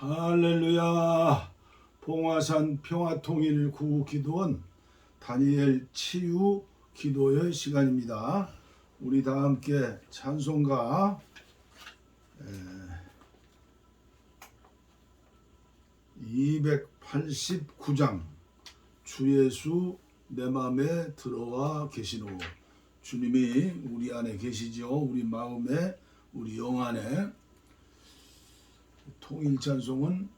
할렐루야. 봉화산 평화통일 구기도원 다니엘 치유 기도의 시간입니다. 우리 다 함께 찬송가 289장 주 예수 내 맘에 들어와 계시노. 주님이 우리 안에 계시죠. 우리 마음에, 우리 영 안에. 통일 찬송은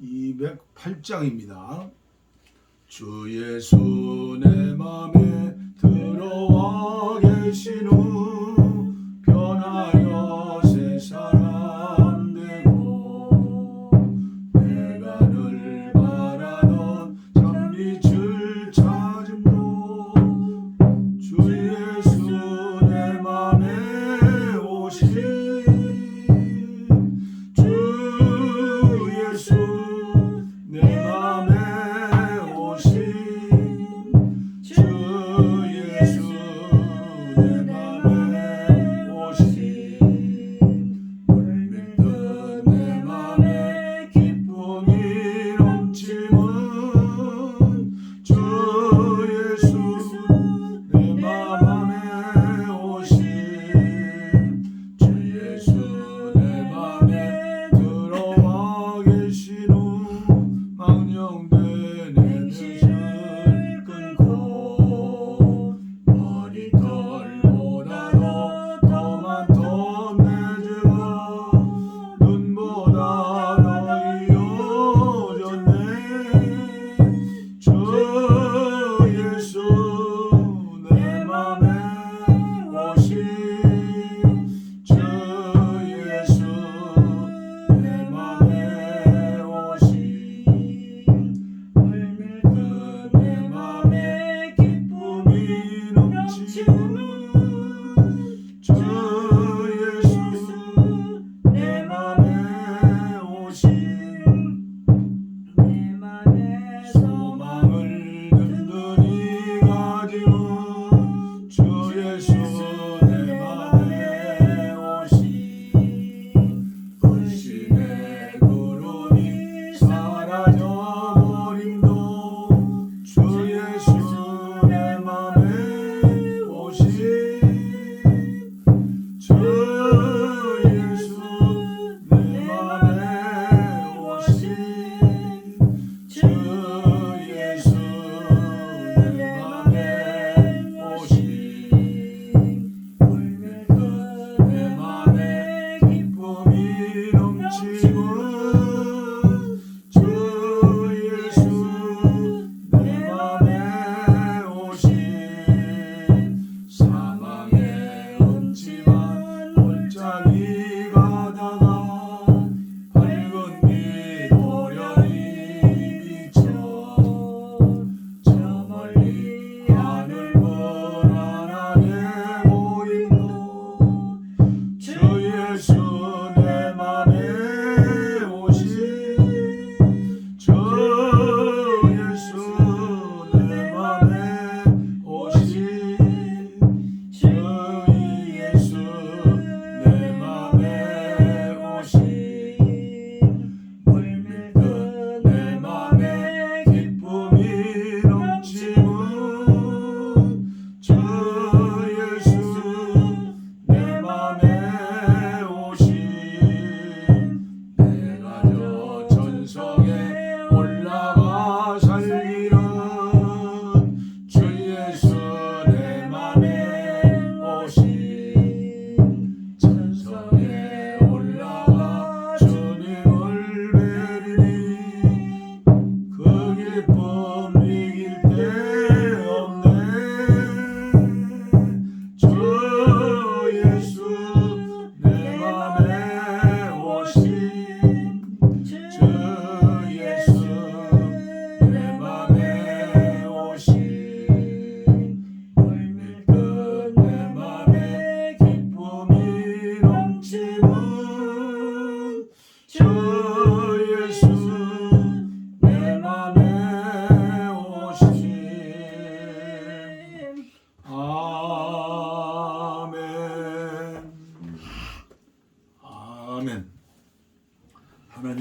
208장입니다. 주 예수 내 맘에 들어와 계시노. 변하여 새 사람 되고 내가 늘 바라던 참빛을 찾음로 주 예수 내 맘에 오시 내 맘에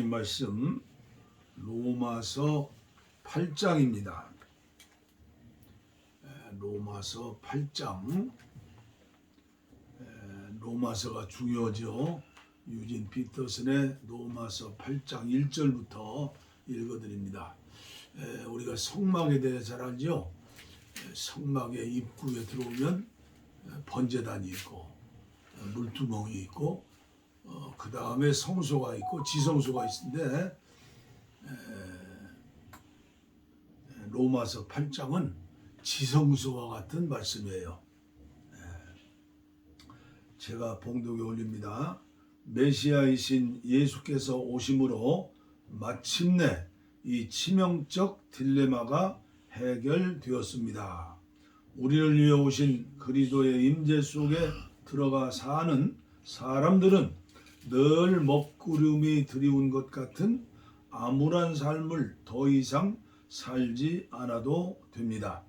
하나님 말씀 로마서 8장입니다. 로마서 8장. 로마서가 중요하죠. 유진 피터슨의 로마서 8장 1절부터 읽어드립니다. 우리가 성막에 대해 잘 알죠. 성막의 입구에 들어오면 번제단이 있고 물두멍이 있고 그 다음에 성소가 있고 지성소가 있는데 로마서 8장은 지성소와 같은 말씀이에요. 제가 봉독에 올립니다. 메시아이신 예수께서 오심으로 마침내 이 치명적 딜레마가 해결되었습니다. 우리를 위해 오신 그리스도의 임재 속에 들어가 사는 사람들은 늘 먹구름이 드리운 것 같은 암울한 삶을 더 이상 살지 않아도 됩니다.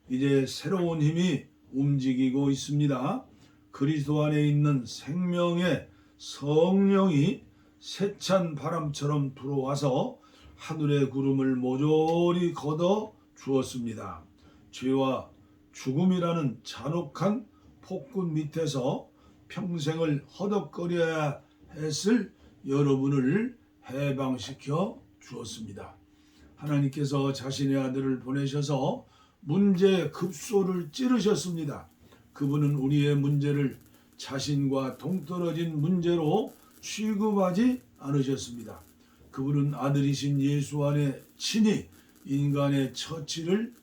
이제 새로운 힘이 움직이고 있습니다. 그리스도 안에 있는 생명의 성령이 세찬 바람처럼 들어와서 하늘의 구름을 모조리 걷어 주었습니다. 죄와 죽음이라는 잔혹한 폭군 밑에서 평생을 허덕거려야 했을 여러분을 해방시켜 주었습니다. 하나님께서 자신의 아들을 보내셔서 문제의 급소를 찌르셨습니다. 그분은 우리의 문제를 자신과 동떨어진 문제로 취급하지 않으셨습니다. 그분은 아들이신 예수 안에 친히 인간의 처지를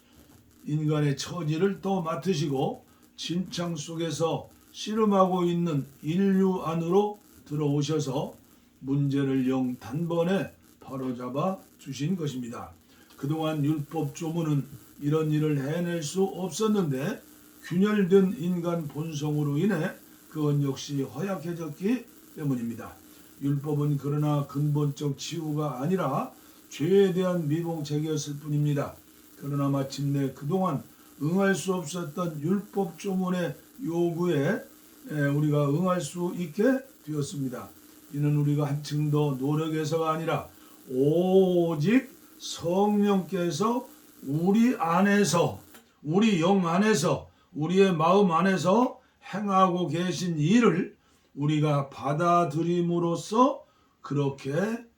또 맡으시고 진창 속에서 씨름하고 있는 인류 안으로 들어오셔서 문제를 영 단번에 바로잡아 주신 것입니다. 그동안 율법 조문은 이런 일을 해낼 수 없었는데 균열된 인간 본성으로 인해 그건 역시 허약해졌기 때문입니다. 율법은 그러나 근본적 치유가 아니라 죄에 대한 미봉책이었을 뿐입니다. 그러나 마침내 그동안 응할 수 없었던 율법 조문의 요구에 우리가 응할 수 있게 되었습니다. 이는 우리가 한층 더 노력해서가 아니라 오직 성령께서 우리 안에서, 우리 영 안에서, 우리의 마음 안에서 행하고 계신 일을 우리가 받아들임으로써 그렇게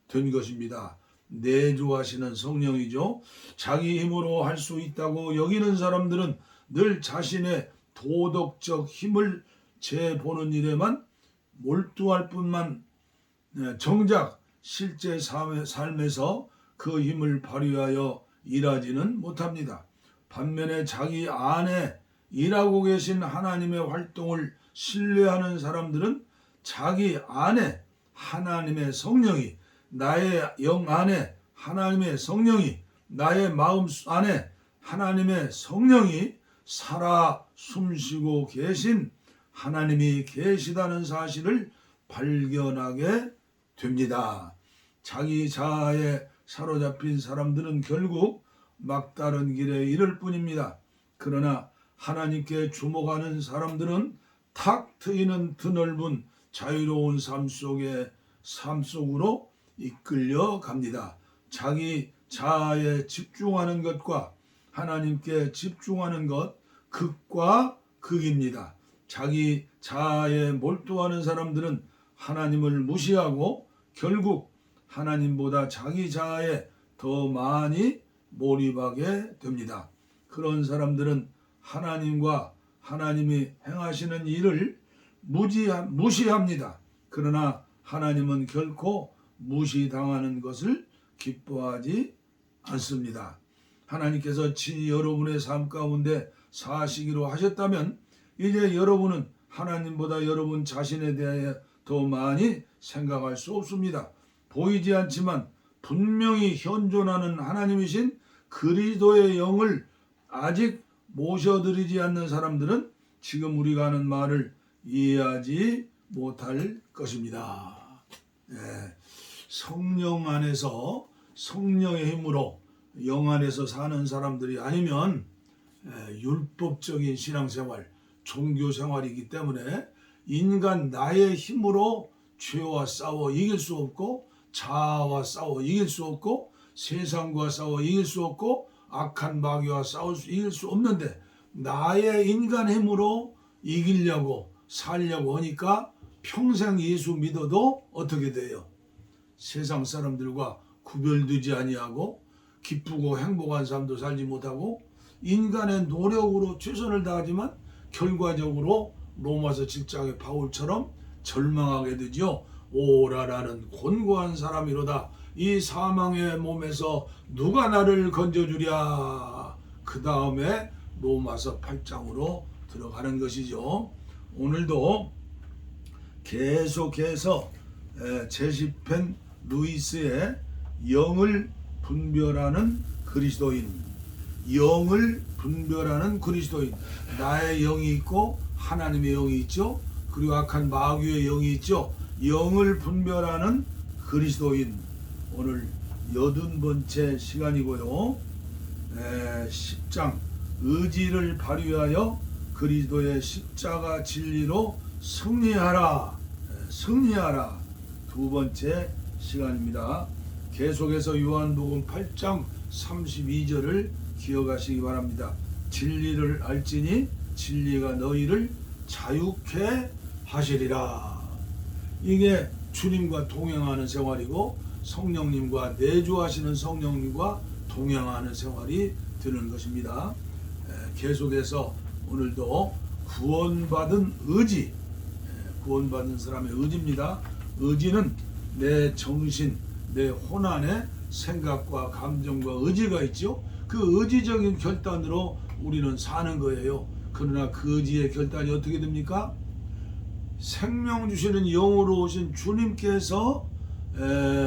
된 것입니다. 내주하시는 성령이죠. 자기 힘으로 할 수 있다고 여기는 사람들은 늘 자신의 도덕적 힘을 재보는 일에만 몰두할 뿐만 정작 실제 삶에서 그 힘을 발휘하여 일하지는 못합니다. 반면에 자기 안에 일하고 계신 하나님의 활동을 신뢰하는 사람들은 자기 안에 하나님의 성령이, 나의 영 안에 하나님의 성령이, 나의 마음 안에 하나님의 성령이 살아 숨쉬고 계신 하나님이 계시다는 사실을 발견하게 됩니다. 자기 자아에 사로잡힌 사람들은 결국 막다른 길에 이를 뿐입니다. 그러나 하나님께 주목하는 사람들은 탁 트이는 드넓은 자유로운 삶 속으로 이끌려 갑니다. 자기 자아에 집중하는 것과 하나님께 집중하는 것, 극과 극입니다. 자기 자아에 몰두하는 사람들은 하나님을 무시하고 결국 하나님보다 자기 자아에 더 많이 몰입하게 됩니다. 그런 사람들은 하나님과 하나님이 행하시는 일을 무시합니다. 그러나 하나님은 결코 무시당하는 것을 기뻐하지 않습니다. 하나님께서 친히 여러분의 삶 가운데 사시기로 하셨다면 이제 여러분은 하나님보다 여러분 자신에 대해 더 많이 생각할 수 없습니다. 보이지 않지만 분명히 현존하는 하나님이신 그리스도의 영을 아직 모셔드리지 않는 사람들은 지금 우리가 하는 말을 이해하지 못할 것입니다. 성령 안에서 성령의 힘으로 영 안에서 사는 사람들이 아니면 율법적인 신앙생활, 종교생활이기 때문에 인간 나의 힘으로 죄와 싸워 이길 수 없고 자아와 싸워 이길 수 없고 세상과 싸워 이길 수 없고 악한 마귀와 이길 수 없는데 나의 인간 힘으로 이기려고 살려고 하니까 평생 예수 믿어도 어떻게 돼요? 세상 사람들과 구별되지 아니하고 기쁘고 행복한 삶도 살지 못하고 인간의 노력으로 최선을 다하지만 결과적으로 로마서 7장의 바울처럼 절망하게 되죠. 오라 나는 곤고한 사람이로다. 이 사망의 몸에서 누가 나를 건져주랴. 그 다음에 로마서 8장으로 들어가는 것이죠. 오늘도 계속해서 제시펜 루이스의 영을 분별하는 그리스도인, 영을 분별하는 그리스도인. 나의 영이 있고 하나님의 영이 있죠. 그리고 악한 마귀의 영이 있죠. 영을 분별하는 그리스도인. 오늘 80번째 시간이고요. 10장 의지를 발휘하여 그리스도의 십자가 진리로 승리하라. 승리하라. 두 번째 시간입니다. 계속해서 요한복음 8장 32절을 기억하시기 바랍니다. 진리를 알지니 진리가 너희를 자유케 하시리라. 이게 주님과 동행하는 생활이고 성령님과 내주하시는 성령님과 동행하는 생활이 되는 것입니다. 계속해서 오늘도 구원받은 의지, 구원받은 사람의 의지입니다. 의지는 내 정신, 내 혼안에 생각과 감정과 의지가 있죠. 그 의지적인 결단으로 우리는 사는 거예요. 그러나 그 의지의 결단이 어떻게 됩니까? 생명 주시는 영으로 오신 주님께서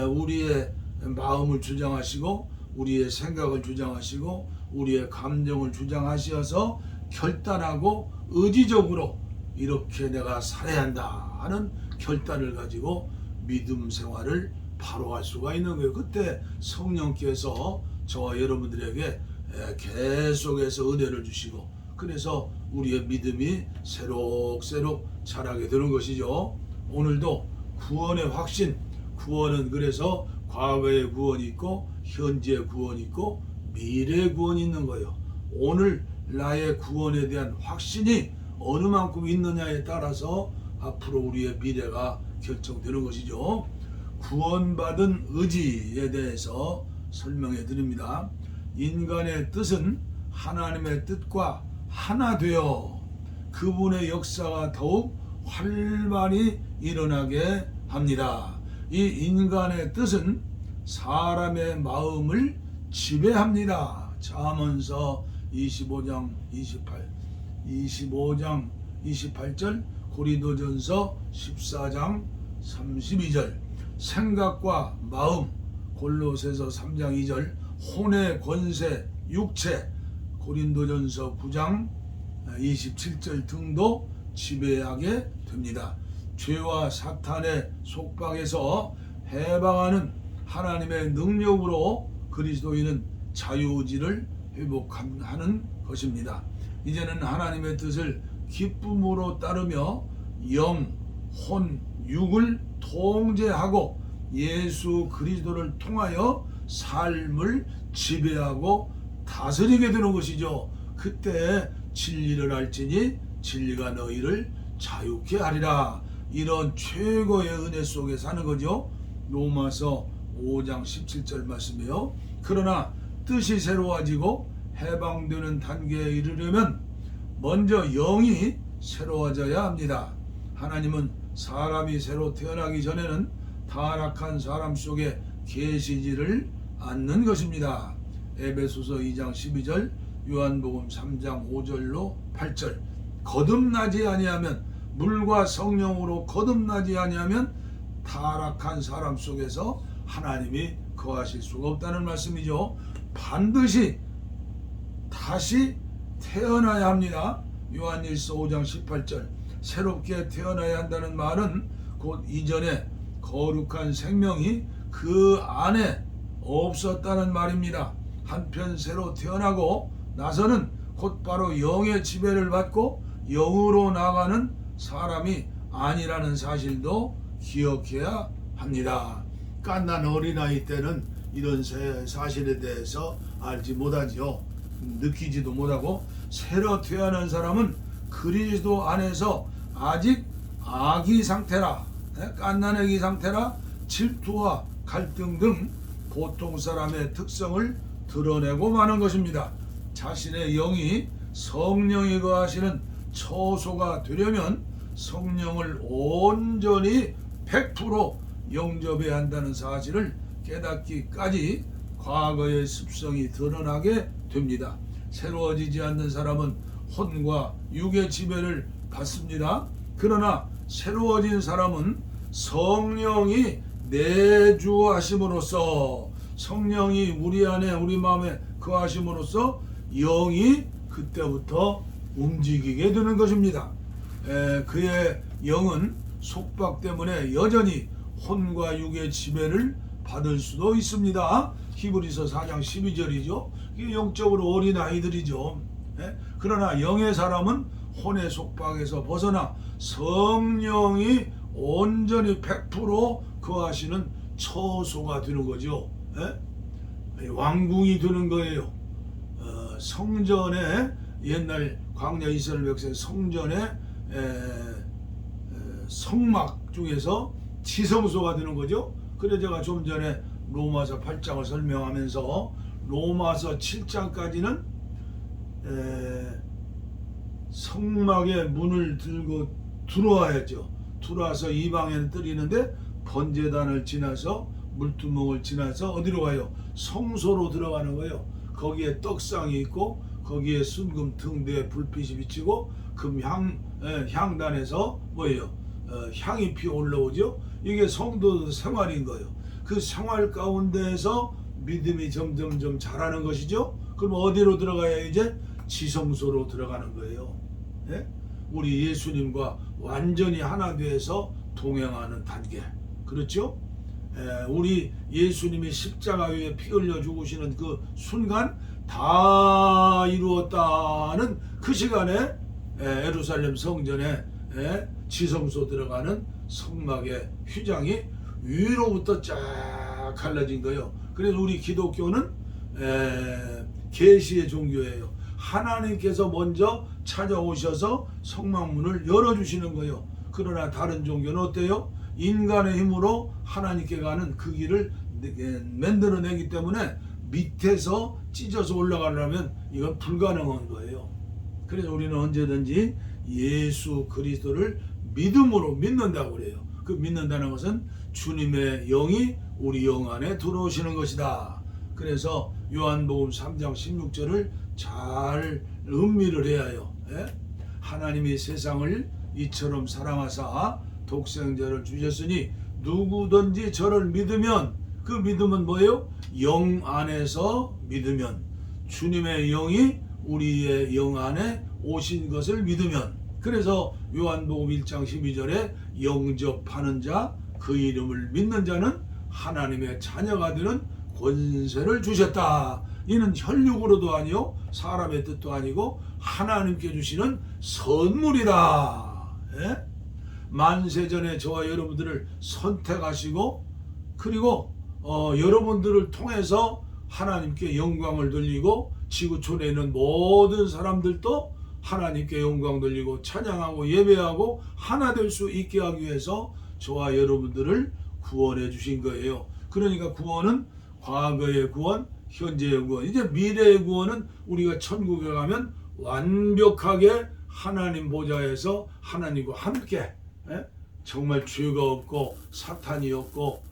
우리의 마음을 주장하시고 우리의 생각을 주장하시고 우리의 감정을 주장하셔서 결단하고 의지적으로 이렇게 내가 살아야 한다 하는 결단을 가지고 믿음 생활을 바로 할 수가 있는 거예요. 그때 성령께서 저와 여러분들에게 계속해서 은혜를 주시고 그래서 우리의 믿음이 새록새록 자라게 되는 것이죠. 오늘도 구원의 확신, 구원은 그래서 과거의 구원이 있고 현재의 구원이 있고 미래의 구원이 있는 거예요. 오늘 나의 구원에 대한 확신이 어느 만큼 있느냐에 따라서 앞으로 우리의 미래가 결정되는 것이죠. 구원받은 의지에 대해서 설명해 드립니다. 인간의 뜻은 하나님의 뜻과 하나 되어 그분의 역사가 더욱 활발히 일어나게 합니다. 이 인간의 뜻은 사람의 마음을 지배합니다. 잠언서 25장 28절, 고린도전서 14장 32절, 생각과 마음, 골로새서 3장 2절, 혼의 권세, 육체, 고린도전서 9장 27절 등도 지배하게 됩니다. 죄와 사탄의 속박에서 해방하는 하나님의 능력으로 그리스도인은 자유의지를 회복하는 것입니다. 이제는 하나님의 뜻을 기쁨으로 따르며 영, 혼, 육을 통제하고 예수 그리스도를 통하여 삶을 지배하고 다스리게 되는 것이죠. 그때 진리를 알지니 진리가 너희를 자유케 하리라. 이런 최고의 은혜 속에 사는 거죠. 로마서 5장 17절 말씀이요. 그러나 뜻이 새로워지고 해방되는 단계에 이르려면 먼저 영이 새로워져야 합니다. 하나님은 사람이 새로 태어나기 전에는 타락한 사람 속에 계시지를 않는 것입니다. 에베소서 2장 12절, 요한복음 3장 5절로 8절. 거듭나지 아니하면, 물과 성령으로 거듭나지 아니하면 타락한 사람 속에서 하나님이 거하실 수가 없다는 말씀이죠. 반드시 다시 태어나야 합니다. 요한일서 5장 18절. 새롭게 태어나야 한다는 말은 곧 이전에 거룩한 생명이 그 안에 없었다는 말입니다. 한편 새로 태어나고 나서는 곧바로 영의 지배를 받고 영으로 나가는 사람이 아니라는 사실도 기억해야 합니다. 갓난 어린아이 때는 이런 사실에 대해서 알지 못하지요. 느끼지도 못하고 새로 태어난 사람은 그리스도 안에서 아직 아기 상태라, 갓난 아기 상태라 질투와 갈등 등 보통 사람의 특성을 드러내고 마는 것입니다. 자신의 영이 성령이 거하시는 처소가 되려면 성령을 온전히 100% 영접해야 한다는 사실을 깨닫기까지 과거의 습성이 드러나게 됩니다. 새로워지지 않는 사람은 혼과 육의 지배를 받습니다. 그러나 새로워진 사람은 성령이 내주하심으로써, 성령이 우리 안에 우리 마음에 거하심으로써 영이 그때부터 움직이게 되는 것입니다. 그의 영은 속박 때문에 여전히 혼과 육의 지배를 받을 수도 있습니다. 히브리서 4장 12절이죠. 이게 영적으로 어린 아이들이죠. 그러나 영의 사람은 혼의 속박에서 벗어나 성령이 온전히 100% 거하시는 처소가 되는 거죠. 왕궁이 되는 거예요. 성전에, 옛날 광야 이스라엘 백성 성전에 성막 중에서 지성소가 되는 거죠. 그래서 제가 좀 전에 로마서 8장을 설명하면서 로마서 7장까지는 성막의 문을 들고 들어와야죠. 들어와서 이방에는 뜨리는데 번제단을 지나서 물두멍을 지나서 어디로 가요? 성소로 들어가는 거예요. 거기에 떡상이 있고 거기에 순금 등대에 불빛이 비치고 금 향단에서 뭐예요? 향이 피어 올라오죠. 이게 성도 생활인 거예요. 그 생활 가운데에서 믿음이 점점점 자라는 것이죠. 그럼 어디로 들어가야 이제 지성소로 들어가는 거예요. 우리 예수님과 완전히 하나 되어서 동행하는 단계. 그렇죠? 우리 예수님이 십자가 위에 피 흘려 죽으시는 그 순간 다 이루었다는 그 시간에 예루살렘 성전에 지성소 들어가는 성막의 휘장이 위로부터 쫙 갈라진 거예요. 그래서 우리 기독교는 계시의 종교예요. 하나님께서 먼저 찾아오셔서 성막문을 열어주시는 거예요. 그러나 다른 종교는 어때요? 인간의 힘으로 하나님께 가는 그 길을 만들어내기 때문에 밑에서 찢어서 올라가려면 이건 불가능한 거예요. 그래서 우리는 언제든지 예수 그리스도를 믿음으로 믿는다고 그래요. 그 믿는다는 것은 주님의 영이 우리 영 안에 들어오시는 것이다. 그래서 요한복음 3장 16절을 잘 음미를 해야 해요. 하나님이 세상을 이처럼 사랑하사 독생자를 주셨으니 누구든지 저를 믿으면, 그 믿음은 뭐예요? 영 안에서 믿으면, 주님의 영이 우리의 영 안에 오신 것을 믿으면. 그래서 요한복음 1장 12절에 영접하는 자, 그 이름을 믿는 자는 하나님의 자녀가 되는 권세를 주셨다. 이는 혈육으로도 아니요 사람의 뜻도 아니고 하나님께 주시는 선물이다. 만세전에 저와 여러분들을 선택하시고, 그리고 여러분들을 통해서 하나님께 영광을 돌리고, 지구촌에 있는 모든 사람들도 하나님께 영광 돌리고 찬양하고 예배하고 하나 될 수 있게 하기 위해서 저와 여러분들을 구원해 주신 거예요. 그러니까 구원은 과거의 구원, 현재의 구원, 이제 미래의 구원은 우리가 천국에 가면 완벽하게 하나님 보좌에서 하나님과 함께, 정말 죄가 없고 사탄이 없고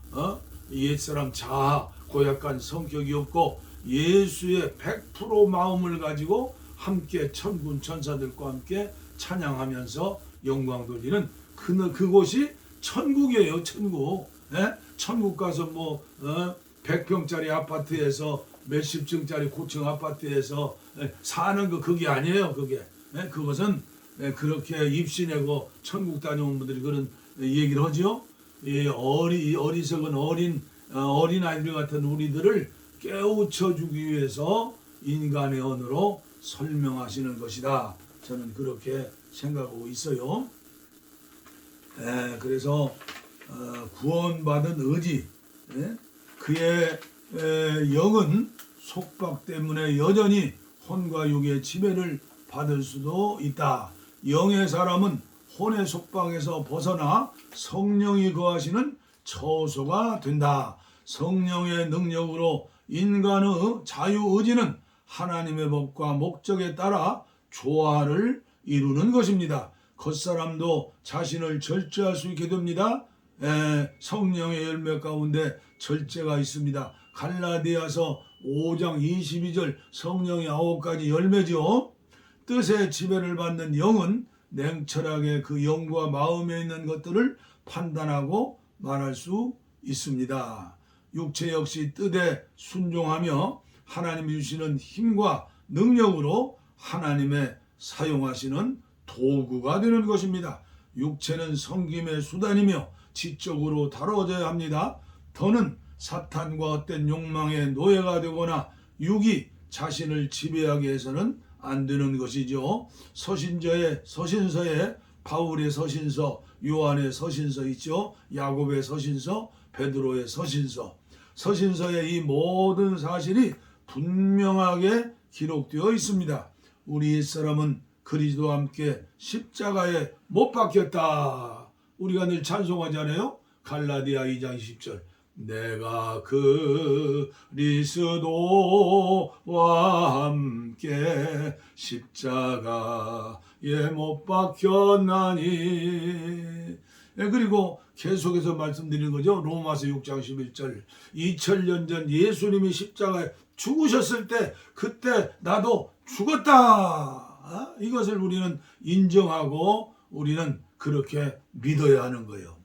옛사람 자아 고약한 성격이 없고 예수의 100% 마음을 가지고 함께 천군 천사들과 함께 찬양하면서 영광 돌리는 그곳이 천국이에요. 천국. 천국 가서 뭐 100평짜리 아파트에서 몇십 층짜리 고층 아파트에서 사는 거 그게 아니에요. 그것은 그렇게 입시내고 천국 다녀온 분들이 그런 얘기를 하죠. 어리석은 어린 아이들 같은 우리들을 깨우쳐 주기 위해서 인간의 언어로 설명하시는 것이다. 저는 그렇게 생각하고 있어요. 그래서 구원받은 의지, 예? 그의 영은 속박 때문에 여전히 혼과 육의 지배를 받을 수도 있다. 영의 사람은 혼의 속박에서 벗어나 성령이 거하시는 처소가 된다. 성령의 능력으로 인간의 자유의지는 하나님의 법과 목적에 따라 조화를 이루는 것입니다. 겉사람도 자신을 절제할 수 있게 됩니다. 성령의 열매 가운데 절제가 있습니다. 갈라디아서 5장 22절 성령의 9가지 열매죠. 뜻의 지배를 받는 영은 냉철하게 그 영과 마음에 있는 것들을 판단하고 말할 수 있습니다. 육체 역시 뜻에 순종하며 하나님이 주시는 힘과 능력으로 하나님의 사용하시는 도구가 되는 것입니다. 육체는 섬김의 수단이며 지적으로 다뤄져야 합니다. 더는 사탄과 헛된 욕망의 노예가 되거나 육이 자신을 지배하게 해서는 안 되는 것이죠. 서신서에 바울의 서신서, 요한의 서신서 있죠. 야곱의 서신서, 베드로의 서신서. 서신서의 이 모든 사실이 분명하게 기록되어 있습니다. 우리 옛사람은 그리스도와 함께 십자가에 못 박혔다. 우리가 늘 찬송하잖아요. 갈라디아 2장 10절. 내가 그리스도와 함께 십자가에 못 박혔나니. 그리고 계속해서 말씀드리는 거죠. 로마서 6장 11절. 2000년 전 예수님이 십자가에 죽으셨을 때 그때 나도 죽었다. 이것을 우리는 인정하고 우리는 그렇게 믿어야 하는 거예요.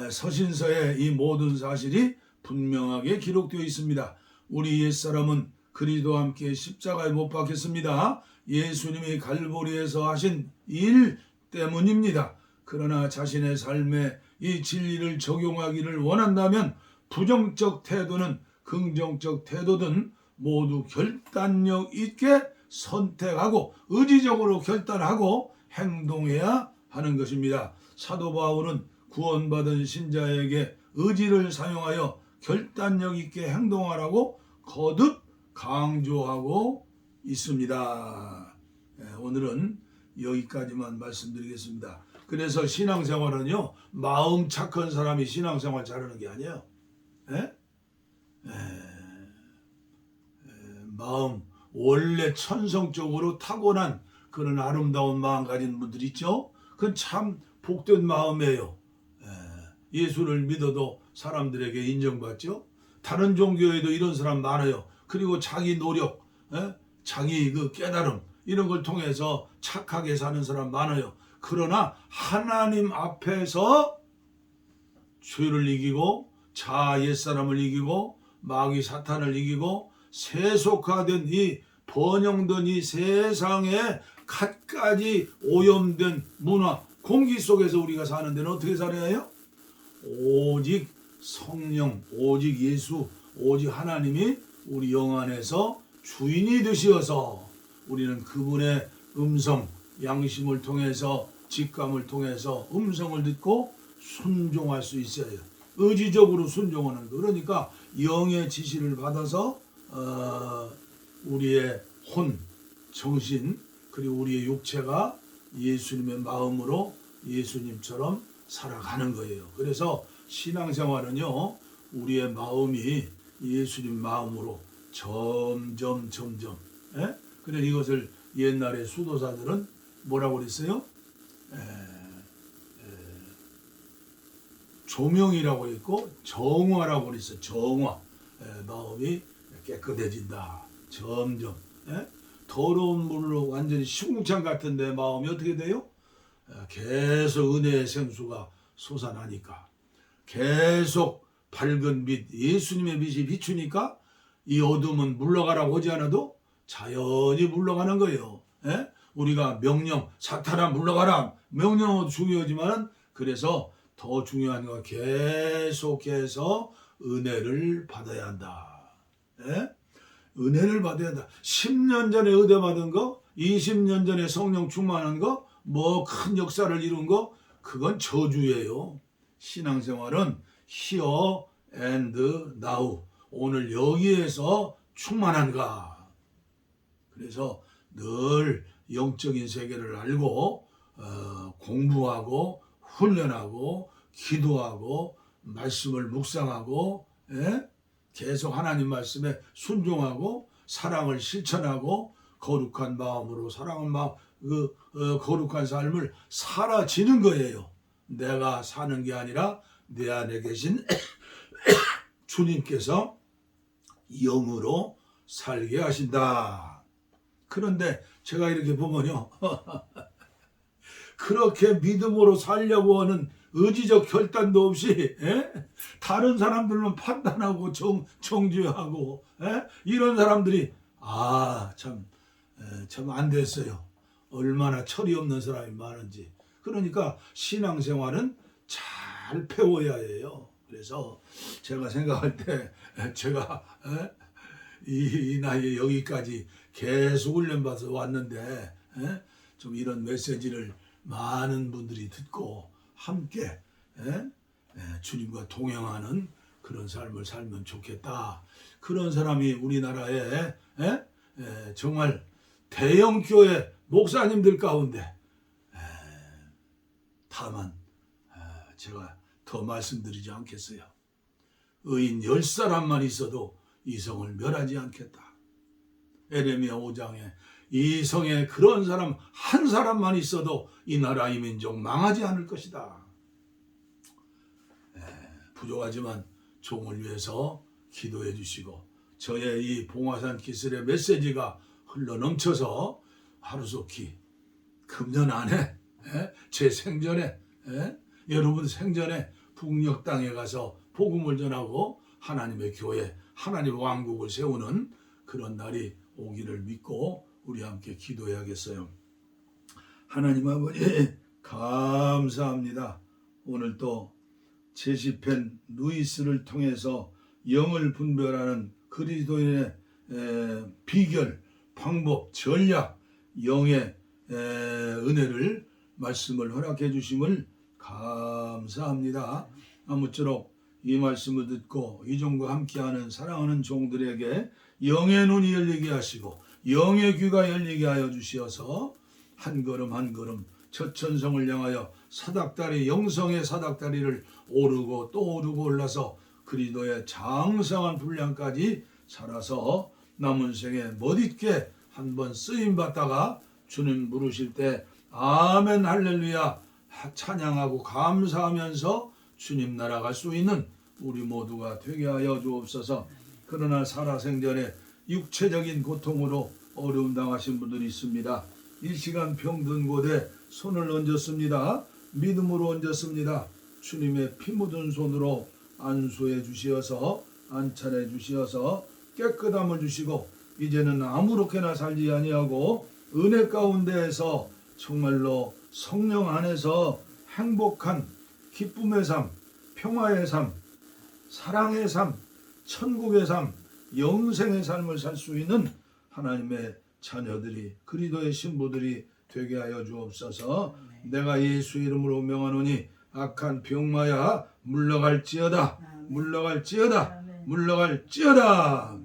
서신서에 이 모든 사실이 분명하게 기록되어 있습니다. 우리 옛사람은 그리스도와 함께 십자가에 못 박혔습니다. 예수님이 갈보리에서 하신 일 때문입니다. 그러나 자신의 삶에 이 진리를 적용하기를 원한다면 부정적 태도는 긍정적 태도든 모두 결단력 있게 선택하고 의지적으로 결단하고 행동해야 하는 것입니다. 사도 바울은 구원받은 신자에게 의지를 사용하여 결단력 있게 행동하라고 거듭 강조하고 있습니다. 오늘은 여기까지만 말씀드리겠습니다. 그래서 신앙생활은요, 마음 착한 사람이 신앙생활 잘하는 게 아니에요. 마음, 원래 천성적으로 타고난 그런 아름다운 마음 가진 분들 있죠? 그건 참 복된 마음이에요. 예수를 믿어도 사람들에게 인정받죠? 다른 종교에도 이런 사람 많아요. 그리고 자기 노력, 자기 그 깨달음 이런 걸 통해서 착하게 사는 사람 많아요. 그러나 하나님 앞에서 죄를 이기고 자아 옛사람을 이기고 마귀 사탄을 이기고 세속화된 이 번영된 이 세상에 갖가지 오염된 문화 공기 속에서 우리가 사는 데는 어떻게 살아야 해요? 오직 성령, 오직 예수, 오직 하나님이 우리 영 안에서 주인이 되시어서 우리는 그분의 음성, 양심을 통해서 직감을 통해서 음성을 듣고 순종할 수 있어요. 의지적으로 순종하는 거. 그러니까 영의 지시를 받아서 우리의 혼, 정신 그리고 우리의 육체가 예수님의 마음으로 예수님처럼 살아가는 거예요. 그래서 신앙생활은요, 우리의 마음이 예수님 마음으로 점점 그래서 이것을 옛날에 수도사들은 뭐라고 그랬어요? 조명이라고 했고 정화라고 그랬어요. 정화. 마음이 깨끗해진다. 점점. 더러운 물로 완전히 시궁창 같은데 마음이 어떻게 돼요? 계속 은혜의 생수가 솟아나니까 계속 밝은 빛, 예수님의 빛이 비추니까 이 어둠은 물러가라고 하지 않아도 자연히 물러가는 거예요. 우리가 명령, 사탄아 물러가라. 명령도 중요하지만 그래서 더 중요한 건 계속해서 은혜를 받아야 한다. 은혜를 받아야 한다. 10년 전에 은혜 받은 거, 20년 전에 성령 충만한 거, 뭐 큰 역사를 이룬 거, 그건 저주예요. 신앙생활은 here and now, 오늘 여기에서 충만한가. 그래서 늘 영적인 세계를 알고 공부하고 훈련하고 기도하고 말씀을 묵상하고, 계속 하나님 말씀에 순종하고 사랑을 실천하고 거룩한 마음으로 사랑한 마음, 거룩한 삶을 살아지는 거예요. 내가 사는 게 아니라 내 안에 계신 주님께서 영으로 살게 하신다. 그런데 제가 이렇게 보면요, 그렇게 믿음으로 살려고 하는 의지적 결단도 없이 다른 사람들만 판단하고 정죄하고 이런 사람들이 참 안 됐어요. 얼마나 철이 없는 사람이 많은지. 그러니까 신앙생활은 잘 배워야 해요. 그래서 제가 생각할 때 제가 이 나이에 여기까지 계속 훈련받아서 왔는데 좀 이런 메시지를 많은 분들이 듣고 함께 주님과 동행하는 그런 삶을 살면 좋겠다. 그런 사람이 우리나라에 정말 대형 교회 목사님들 가운데, 다만 제가 더 말씀드리지 않겠어요. 의인 10사람만 있어도 이 성을 멸하지 않겠다. 에레미야 5장에 이 성에 그런 사람 한 사람만 있어도 이 나라 이 민족 망하지 않을 것이다. 부족하지만 종을 위해서 기도해 주시고, 저의 이 봉화산 기술의 메시지가 흘러넘쳐서 하루속히 금년 안에 제 생전에 여러분 생전에 북녘 땅에 가서 복음을 전하고 하나님의 교회, 하나님의 왕국을 세우는 그런 날이 오기를 믿고 우리 함께 기도해야겠어요. 하나님 아버지 감사합니다. 오늘 또 제시펜 루이스를 통해서 영을 분별하는 그리스도인의 비결, 방법, 전략, 영의 은혜를 말씀을 허락해 주심을 감사합니다. 아무쪼록 이 말씀을 듣고 이 종과 함께하는 사랑하는 종들에게 영의 눈이 열리게 하시고 영의 귀가 열리게 하여 주시어서 한 걸음 한 걸음 저천성을 향하여 사닥다리, 영성의 사닥다리를 오르고 또 오르고 올라서 그리스도의 장성한 분량까지 살아서 남은 생에 멋있게 한번 쓰임받다가 주님 부르실 때 아멘 할렐루야 찬양하고 감사하면서 주님 나라 갈 수 있는 우리 모두가 되게 하여 주옵소서. 그러나 살아생전에 육체적인 고통으로 어려움 당하신 분들이 있습니다. 이 시간 병든 곳에 손을 얹었습니다. 믿음으로 얹었습니다. 주님의 피 묻은 손으로 안수해 주시어서 안찰해 주시어서 깨끗함을 주시고 이제는 아무렇게나 살지 아니하고 은혜 가운데에서 정말로 성령 안에서 행복한 기쁨의 삶, 평화의 삶, 사랑의 삶, 천국의 삶, 영생의 삶을 살 수 있는 하나님의 자녀들이 그리스도의 신부들이 되게 하여 주옵소서. 내가 예수 이름으로 명하노니 악한 병마야 물러갈지어다. 물러갈지어다. 물러갈지어다.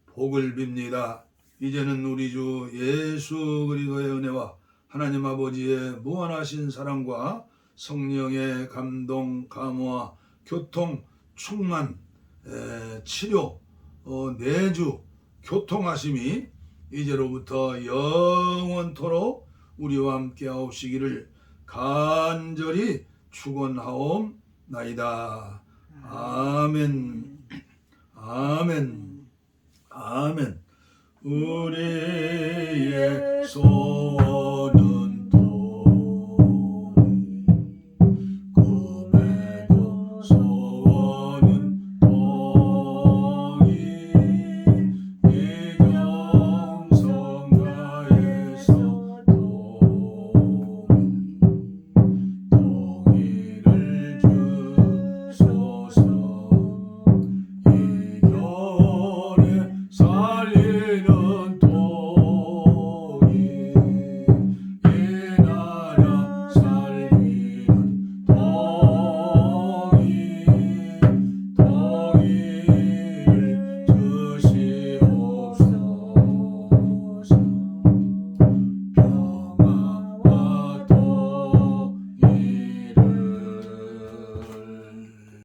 복을 빕니다. 이제는 우리 주 예수 그리스도의 은혜와 하나님 아버지의 무한하신 사랑과 성령의 감동, 감화, 교통, 충만, 치료, 내주, 교통하심이 이제로부터 영원토록 우리와 함께 하옵시기를 간절히 축원하옵나이다. 아멘. 아멘. 아멘. 우리의 소원